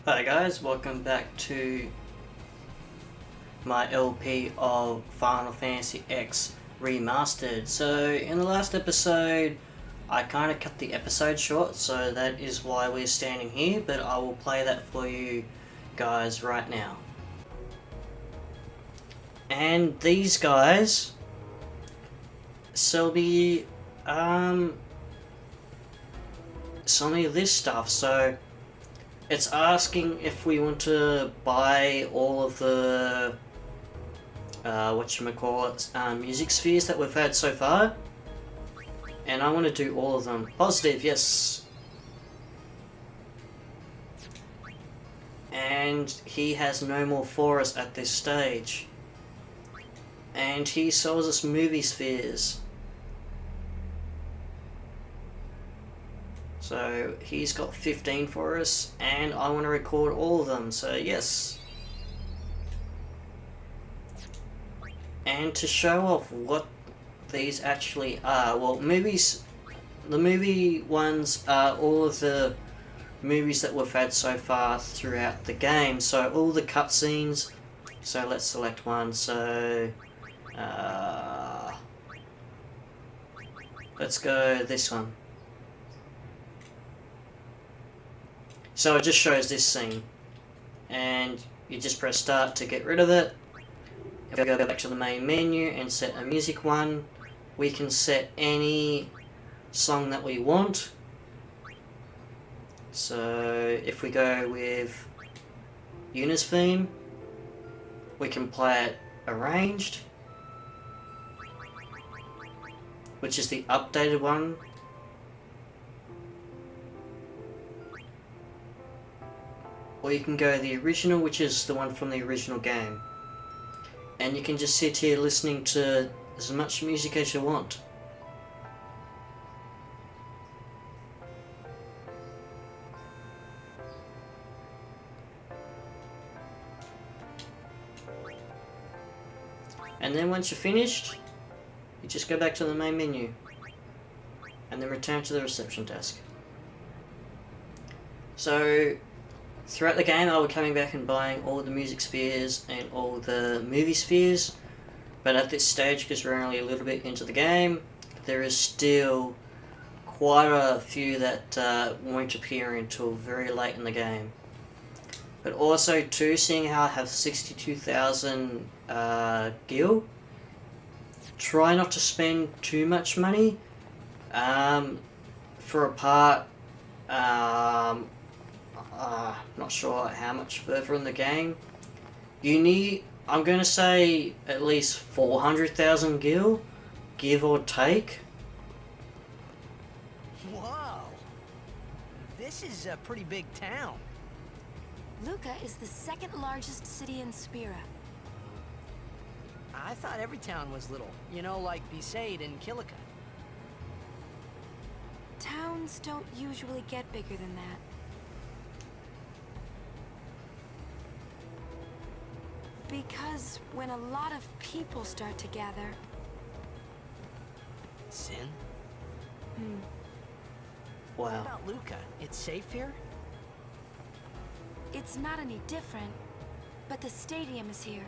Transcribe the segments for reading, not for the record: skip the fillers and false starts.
Hi guys, welcome back to my LP of Final Fantasy X Remastered. So in the last episode I kind of cut the episode short, so that is why we're standing here, but I will play that for you guys right now. And these guys, Selby, some of this stuff, so it's asking if we want to buy all of the music spheres that we've had so far, and I want to do all of them. Positive, yes. And he has no more for us at this stage, and he sells us movie spheres. So he's got 15 for us, and I want to record all of them, so yes. And to show off what these actually are, well, movies, the movie ones are all of the movies that we've had so far throughout the game, so all the cutscenes. So let's select one, so let's go this one. So it just shows this scene, and you just press start to get rid of it. If we go back to the main menu and set a music one, we can set any song that we want. So if we go with Yuna's theme, we can play it arranged, which is the updated one. Or you can go the original, which is the one from the original game. And you can just sit here listening to as much music as you want. And then once you're finished, you just go back to the main menu and then return to the reception desk. So throughout the game, I'll be coming back and buying all the music spheres and all the movie spheres, but at this stage, because we're only a little bit into the game, there is still quite a few that won't appear until very late in the game. But also too, seeing how I have 62,000 gil, try not to spend too much money for a part. Not sure how much further in the game. You need, I'm going to say, at least 400,000 gil, give or take. Whoa! This is a pretty big town. Luca is the second largest city in Spira. I thought every town was little. You know, like Bhed and Kilika. Towns don't usually get bigger than that. Because when a lot of people start to gather... Sin? Wow. What about Luca? It's safe here? It's not any different, but the stadium is here.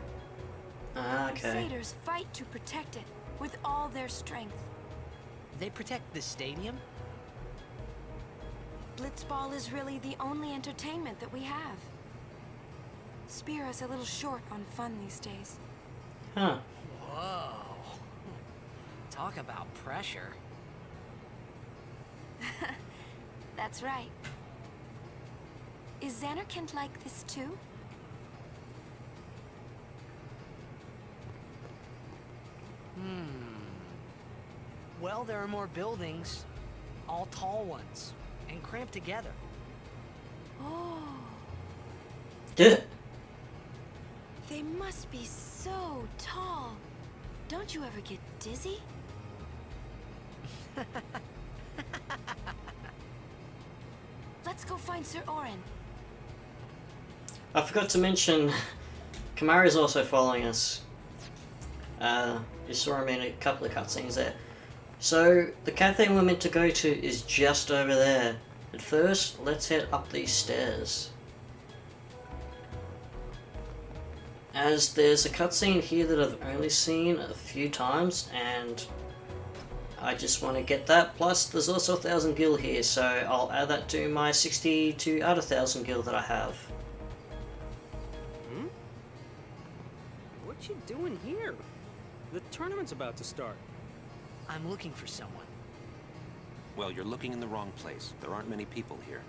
Okay. Crusaders fight to protect it with all their strength. They protect the stadium? Blitzball is really the only entertainment that we have. Spira's a little short on fun these days. Huh. Whoa. Talk about pressure. That's right. Is Xanarkand like this too? Well, there are more buildings. All tall ones. And cramped together. Oh. Yeah. They must be so tall. Don't you ever get dizzy? Let's go find Sir Orin. I forgot to mention, Kimahri is also following us. You saw him in a couple of cutscenes there. So, the cafe we're meant to go to is just over there. But first, let's head up these stairs. as there's a cutscene here that I've only seen a few times, and I just want to get that. Plus, there's also 1,000 gil here, so I'll add that to my 62 out of 1,000 gil that I have. Hmm? What you doing here? The tournament's about to start. I'm looking for someone. Well, you're looking in the wrong place. There aren't many people here.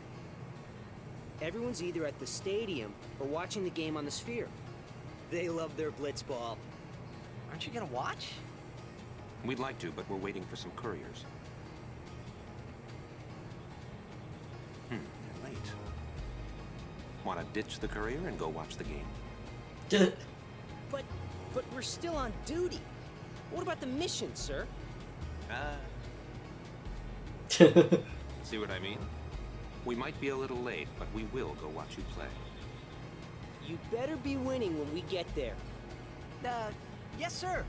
Everyone's either at the stadium or watching the game on the Sphere. They love their blitzball. Aren't you gonna watch? We'd like to, but we're waiting for some couriers. They're late. Want to ditch the courier and go watch the game? But we're still on duty. What about the mission, sir? See what I mean? We might be a little late, but we will go watch you play. You better be winning when we get there. Yes, sir.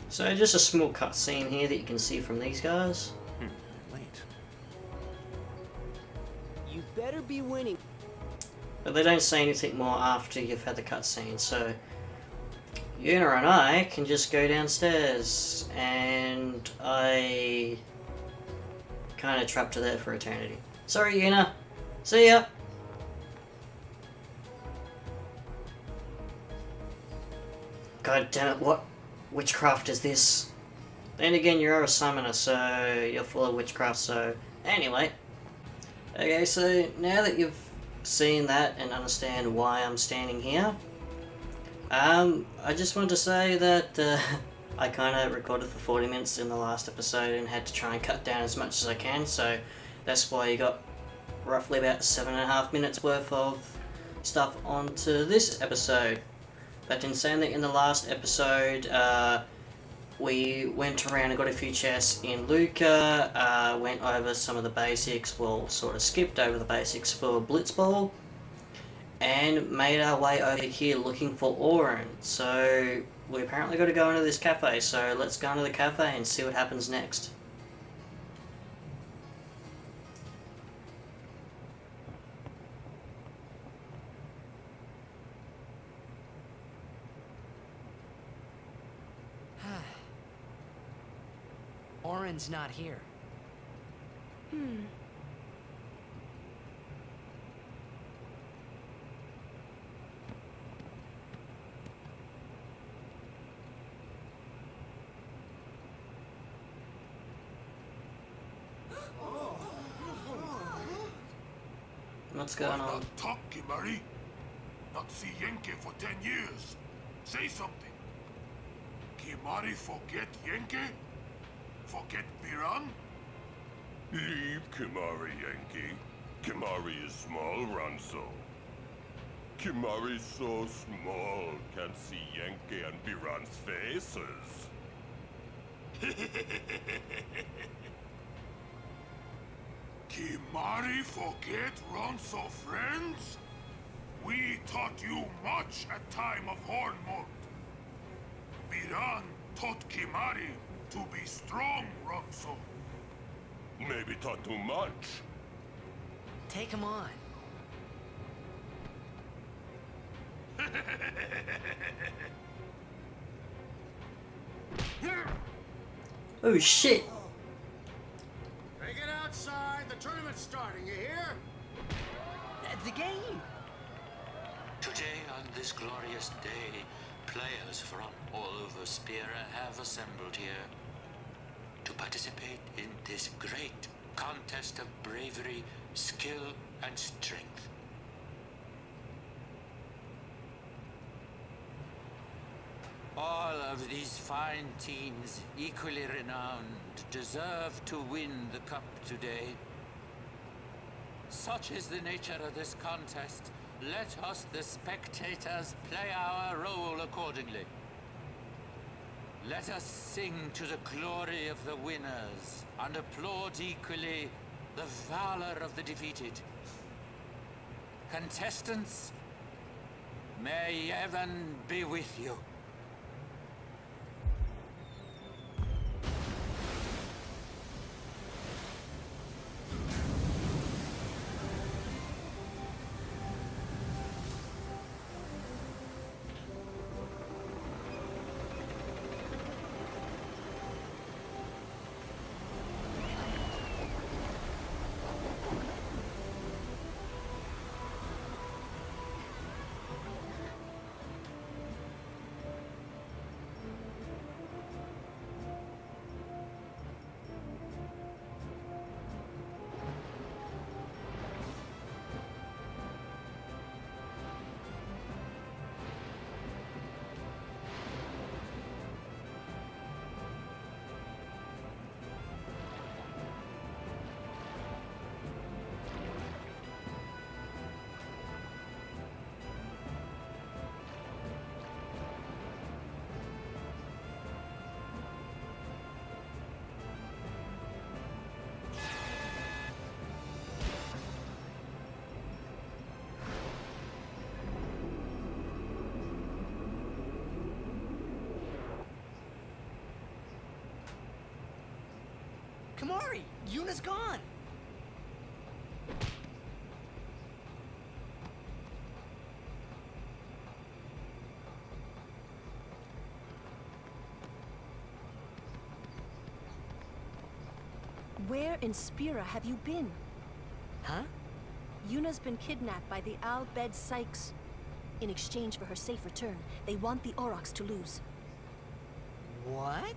So just a small cutscene here that you can see from these guys. They're late. You better be winning. But they don't say anything more after you've had the cutscene, so Yuna and I can just go downstairs, and I kind of trapped her there for eternity. Sorry, Yuna. See ya. God damn it! What witchcraft is this? Then again, you're a summoner, so you're full of witchcraft. So anyway, okay. So now that you've seen that and understand why I'm standing here, I just wanted to say that I kind of recorded for 40 minutes in the last episode and had to try and cut down as much as I can, so that's why you got roughly about 7.5 minutes worth of stuff onto this episode. But in saying that, in the last episode, we went around and got a few chests in Luca, went over some of the basics, well, sort of skipped over the basics for Blitzball, and made our way over here looking for Orin. So we apparently got to go into this cafe, so let's go into the cafe and see what happens next. Orin's not here. What's going on? Not talk, Kimahri. Not see Yenke for 10 years. Say something. Kimahri forget Yenke? Forget Biran? Leave Kimahri, Yankee. Kimahri is small, Ranso. Kimahri's so small, can't see Yankee and Biran's faces. Kimahri forget Ronso friends? We taught you much at time of Hornmold. Biran taught Kimahri to be strong, Ronso. Maybe taught too much. Take him on. Oh shit! Take it outside. The tournament's starting, you hear? The game! Today, on this glorious day, players from all over Spira have assembled here to participate in this great contest of bravery, skill, and strength. All of these fine teams, equally renowned, deserve to win the cup today. Such is the nature of this contest. Let us, the spectators, play our role accordingly. Let us sing to the glory of the winners and applaud equally the valor of the defeated. Contestants, may heaven be with you. Kimahri, Yuna's gone. Where in Spira have you been? Huh? Yuna's been kidnapped by the Bhed Sykes. In exchange for her safe return, they want the Aurochs to lose. What?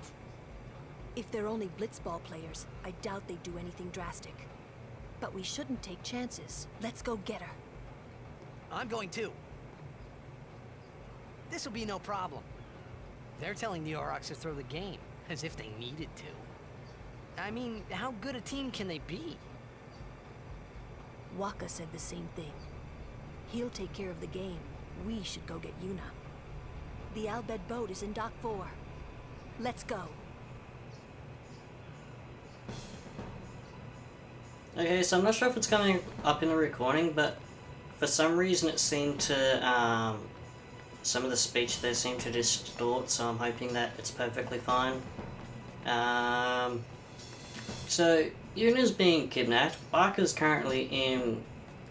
If they're only blitzball players, I doubt they'd do anything drastic. But we shouldn't take chances. Let's go get her. I'm going too. This'll be no problem. They're telling the Aurochs to throw the game, as if they needed to. I mean, how good a team can they be? Waka said the same thing. He'll take care of the game. We should go get Yuna. The Bhed boat is in Dock 4. Let's go. Okay, so I'm not sure if it's coming up in the recording, but for some reason it seemed to, some of the speech there seemed to distort, so I'm hoping that it's perfectly fine. So, Yuna's being kidnapped. Barker's currently in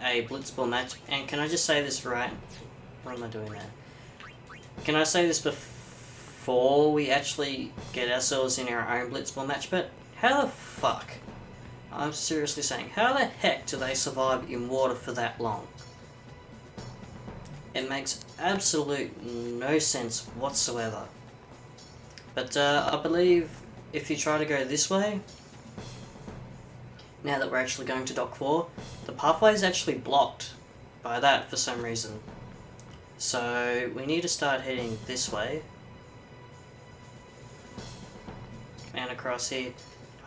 a blitzball match, and can I just say this right? What am I doing there? Can I say this before we actually get ourselves in our own blitzball match? But how the fuck? I'm seriously saying, how the heck do they survive in water for that long? It makes absolute no sense whatsoever. But I believe if you try to go this way, now that we're actually going to Dock 4, the pathway is actually blocked by that for some reason. So we need to start heading this way. And across here.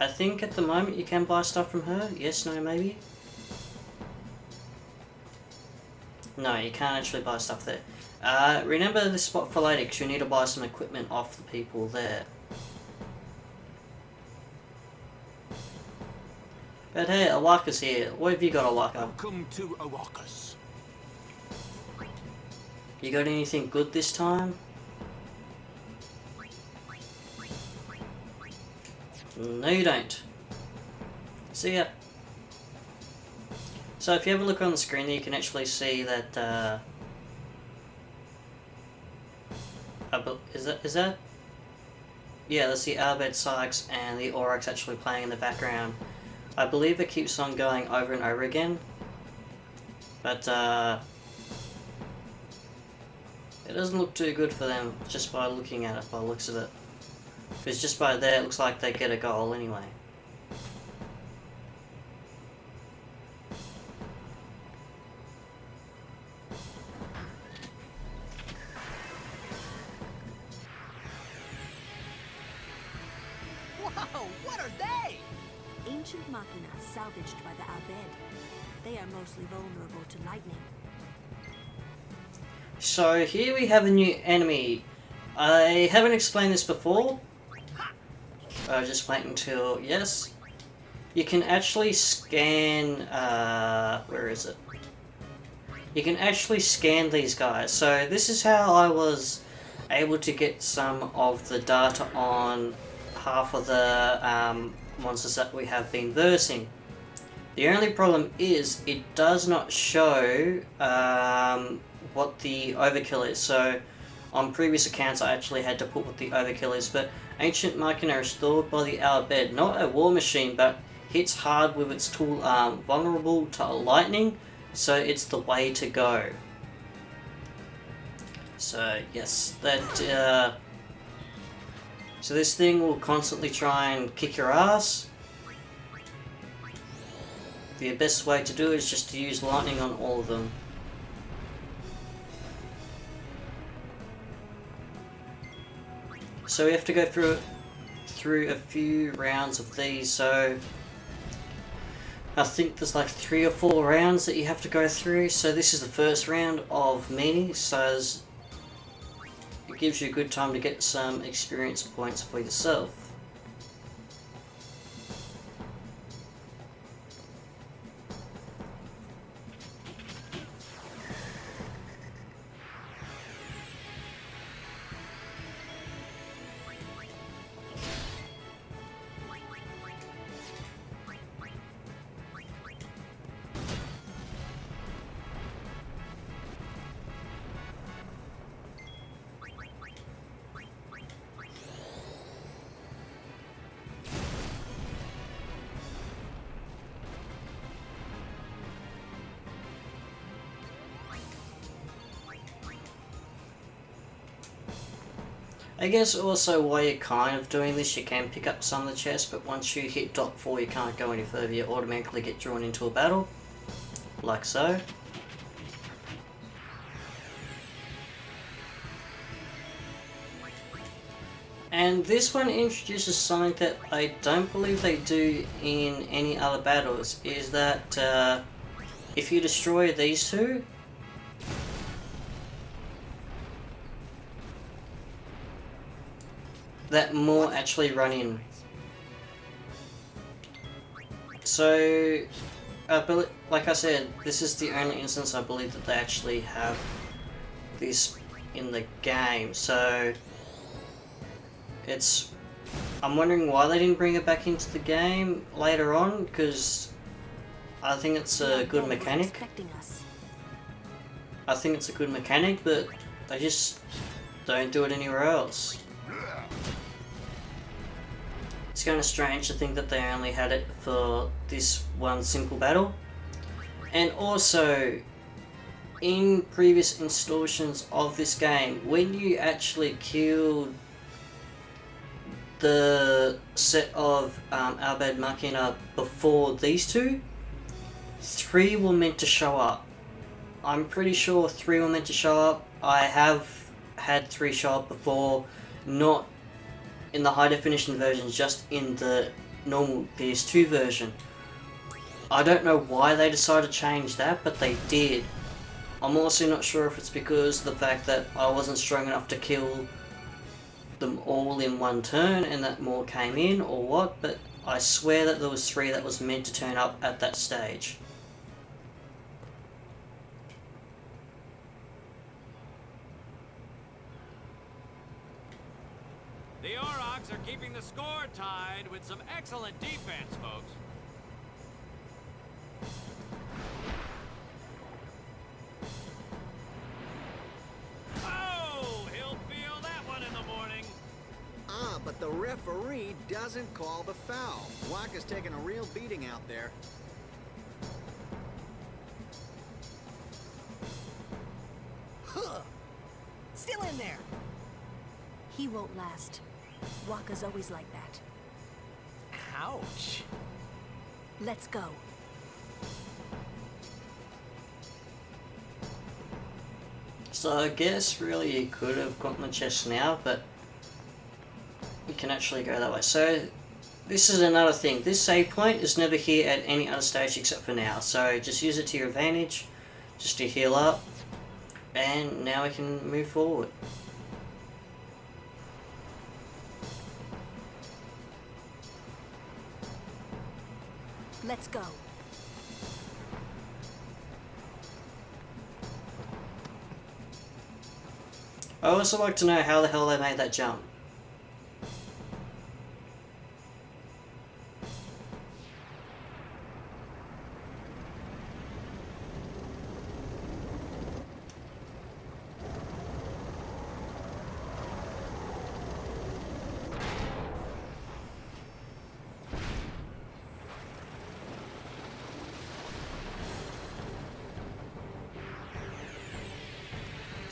I think at the moment you can buy stuff from her. Yes, no, maybe? No, you can't actually buy stuff there. Remember this spot for later, because you need to buy some equipment off the people there. But hey, Awaka's here. What have you got, Awaka? Welcome to Awaka's. You got anything good this time? No, you don't. See ya. So if you have a look on the screen there, you can actually see that, is that? Yeah, that's the Bhed Sykes and the Aurochs actually playing in the background. I believe it keeps on going over and over again. But, it doesn't look too good for them just by looking at it, by the looks of it. Because just by there, it looks like they get a goal anyway. Whoa, what are they? Ancient machina salvaged by the Bhed. They are mostly vulnerable to lightning. So here we have a new enemy. I haven't explained this before. Just wait until, yes. You can actually scan, where is it? You can actually scan these guys. So this is how I was able to get some of the data on half of the monsters that we have been versing. The only problem is it does not show what the overkill is. So on previous accounts I actually had to put what the overkill is, but Ancient Machina is stored by the Bhed, not a war machine, but hits hard with its tool, vulnerable to lightning, so it's the way to go. So yes, that so this thing will constantly try and kick your ass. The best way to do it is just to use lightning on all of them. So we have to go through a few rounds of these, so I think there's like 3 or 4 rounds that you have to go through. So this is the first round of many, so it gives you a good time to get some experience points for yourself. I guess also while you're kind of doing this, you can pick up some of the chests, but once you hit dot 4 you can't go any further, you automatically get drawn into a battle, like so. And this one introduces something that I don't believe they do in any other battles, is that if you destroy these two, that more actually run in. So, like I said, this is the only instance I believe that they actually have this in the game, so I'm wondering why they didn't bring it back into the game later on, because I think it's a good mechanic. I think it's a good mechanic, but they just don't do it anywhere else. It's kind of strange to think that they only had it for this one simple battle. And also, in previous installations of this game, when you actually killed the set of Al Bhed Machina before these two, 3 were meant to show up. I'm pretty sure 3 were meant to show up. I have had 3 show up before, not in the high definition version, just in the normal PS2 version. I don't know why they decided to change that, but they did. I'm also not sure if it's because of the fact that I wasn't strong enough to kill them all in one turn and that more came in, or what, but I swear that there was 3 that was meant to turn up at that stage. The Aurochs are keeping the score tied with some excellent defense, folks. Oh, he'll feel that one in the morning. But the referee doesn't call the foul. Waka's taking a real beating out there. Huh. Still in there. He won't last. Waka's always like that. Ouch. Let's go. So I guess really you could have gotten the chest now, but you can actually go that way. So this is another thing. This save point is never here at any other stage except for now. So just use it to your advantage, just to heal up, and now we can move forward. Let's go. I also like to know how the hell they made that jump.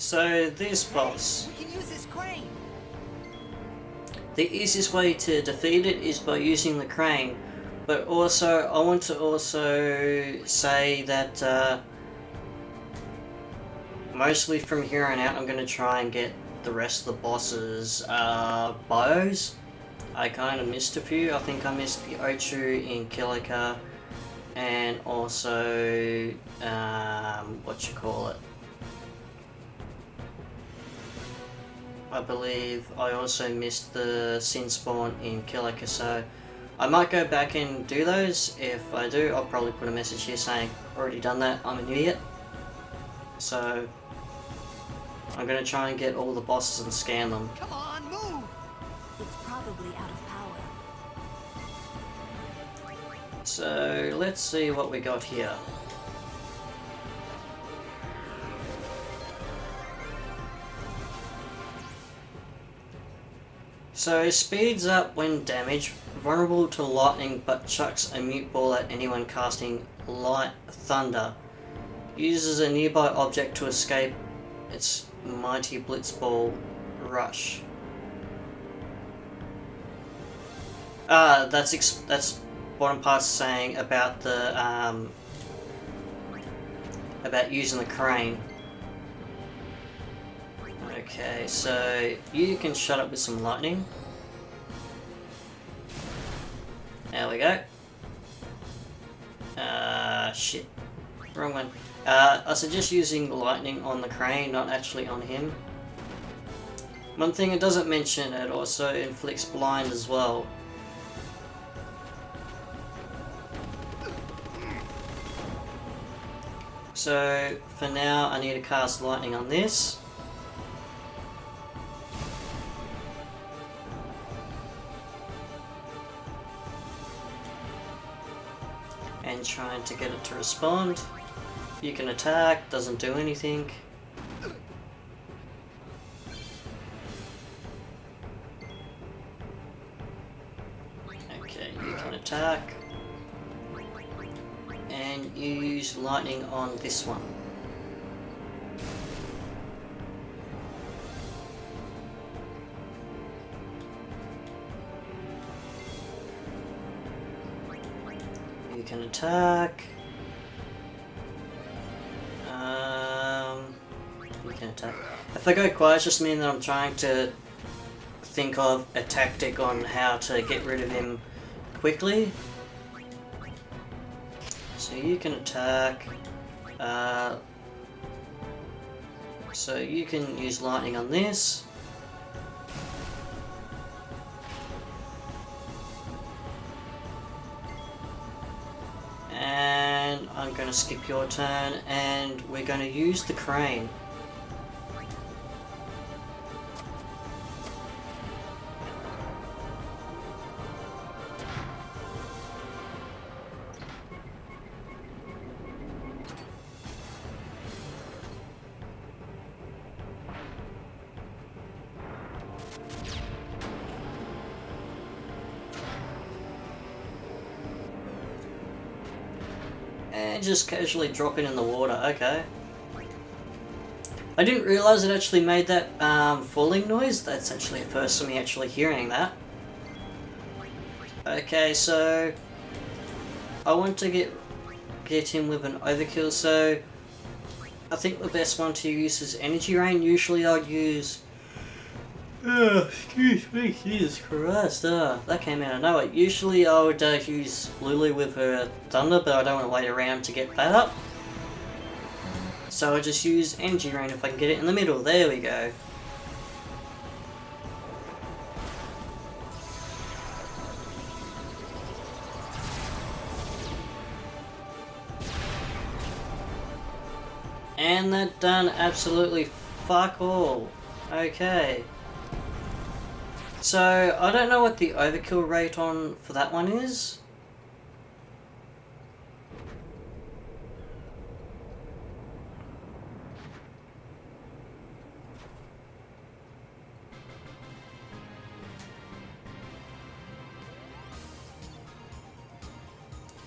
So this boss, We can use this crane. the easiest way to defeat it is by using the crane, but also I want to also say that mostly from here on out I'm going to try and get the rest of the bosses bios. I kind of missed a few. I think I missed the Ochu in Kilika, and also I believe I also missed the Sin Spawn in Kilika, so I might go back and do those. If I do, I'll probably put a message here saying, already done that, I'm an idiot. So I'm going to try and get all the bosses and scan them. Come on, move! It's probably out of power. So let's see what we got here. So speeds up when damaged, vulnerable to lightning but chucks a mute ball at anyone casting light thunder. Uses a nearby object to escape its mighty blitzball rush. That's bottom part's saying about the about using the crane. Okay, so you can shut up with some lightning. There we go. Shit. Wrong one. I suggest using lightning on the crane, not actually on him. One thing it doesn't mention, it also inflicts blind as well. So, for now, I need to cast lightning on this. And trying to get it to respond. You can attack, doesn't do anything. Okay, you can attack. And you use lightning on this one. You can attack. You can attack. If I go quiet, it just means that I'm trying to think of a tactic on how to get rid of him quickly. So you can attack. So you can use lightning on this. And I'm going to skip your turn, and we're going to use the crane. And just casually drop it in the water, okay. I didn't realise it actually made that falling noise. That's actually the first time me actually hearing that. Okay, so I want to get him with an overkill, so I think the best one to use is Energy Rain. Usually I'd use... Oh, excuse me, Jesus Christ, that came out of nowhere. Usually I would use Lulu with her Thunder, but I don't want to wait around to get that up. So I just use Energy Rain if I can get it in the middle. There we go. And that done absolutely fuck all. Okay. So, I don't know what the overkill rate for that one is.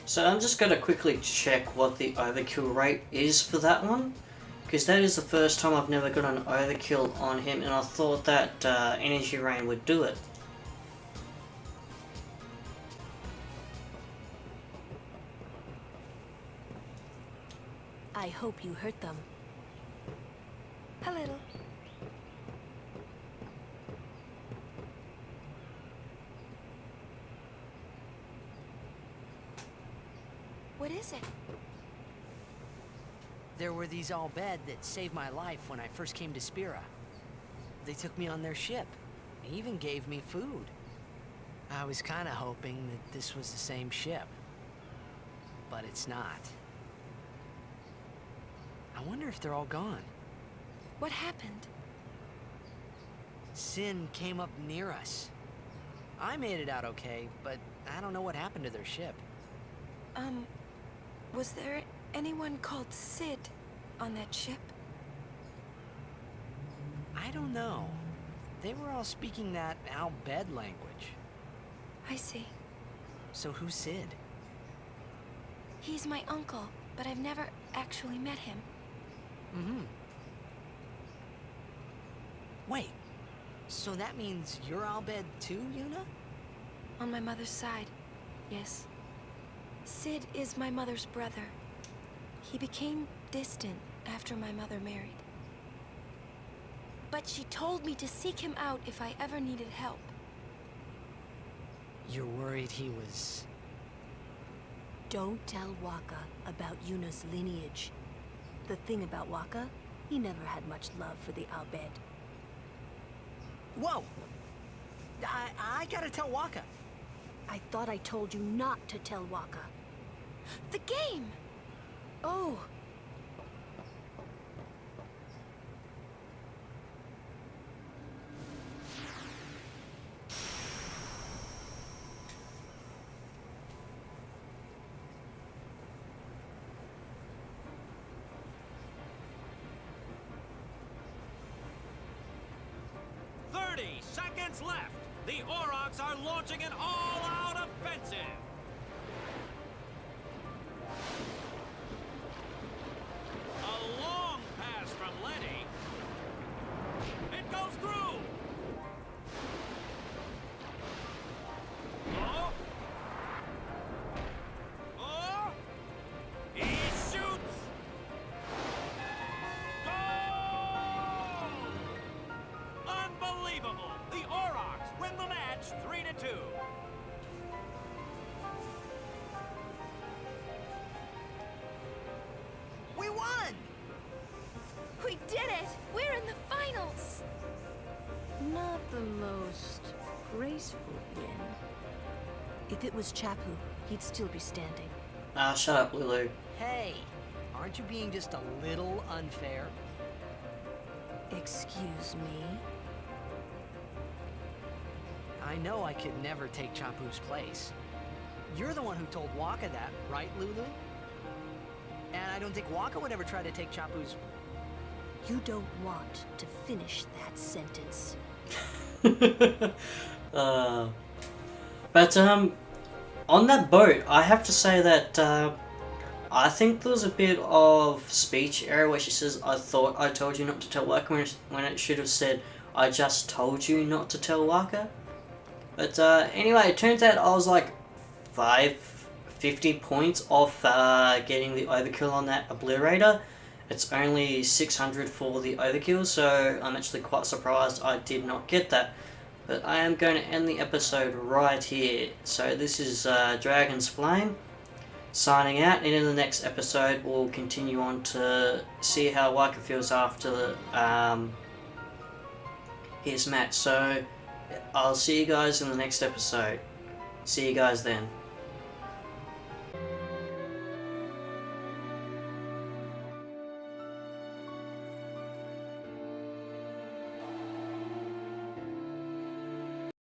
So I'm just going to quickly check what the overkill rate is for that one. Because that is the first time I've never got an overkill on him, and I thought that Energy Rain would do it. I hope you hurt them. A little. What is it? There were these all Bhed that saved my life when I first came to Spira. They took me on their ship. They even gave me food. I was kind of hoping that this was the same ship. But it's not. I wonder if they're all gone. What happened? Sin came up near us. I made it out okay, but I don't know what happened to their ship. Was there anyone called Sid on that ship? I don't know. They were all speaking that Al Bhed language. I see. So who's Sid? He's my uncle, but I've never actually met him. Mm-hmm. Wait, so that means you're Al Bhed too, Yuna? On my mother's side, yes. Sid is my mother's brother. He became distant after my mother married. But she told me to seek him out if I ever needed help. You're worried he was... Don't tell Waka about Yuna's lineage. The thing about Waka, he never had much love for the Al Bhed. Whoa! I gotta tell Waka. I thought I told you not to tell Waka. The game! Oh! Seconds left. The Aurochs are launching an all-out offensive. A long pass from Letty. It goes through. Oh. Oh. He shoots. Unbelievable! The Aurochs win the match 3-2. We won! We did it! We're in the finals! Not the most graceful win. If it was Chapu, he'd still be standing. Ah, shut up, Lulu. Hey, aren't you being just a little unfair? Excuse me? I know I could never take Chapu's place. You're the one who told Waka that, right, Lulu? And I don't think Waka would ever try to take Chapu's... You don't want to finish that sentence. But on that boat, I have to say that I think there was a bit of speech error where she says, "I thought I told you not to tell Waka," when it should have said, "I just told you not to tell Waka." But anyway, it turns out I was like 50 points off getting the overkill on that obliterator. It's only 600 for the overkill, so I'm actually quite surprised I did not get that. But I am going to end the episode right here. So this is Dragon's Flame signing out, and in the next episode we'll continue on to see how Waka feels after his match. So I'll see you guys in the next episode. See you guys then.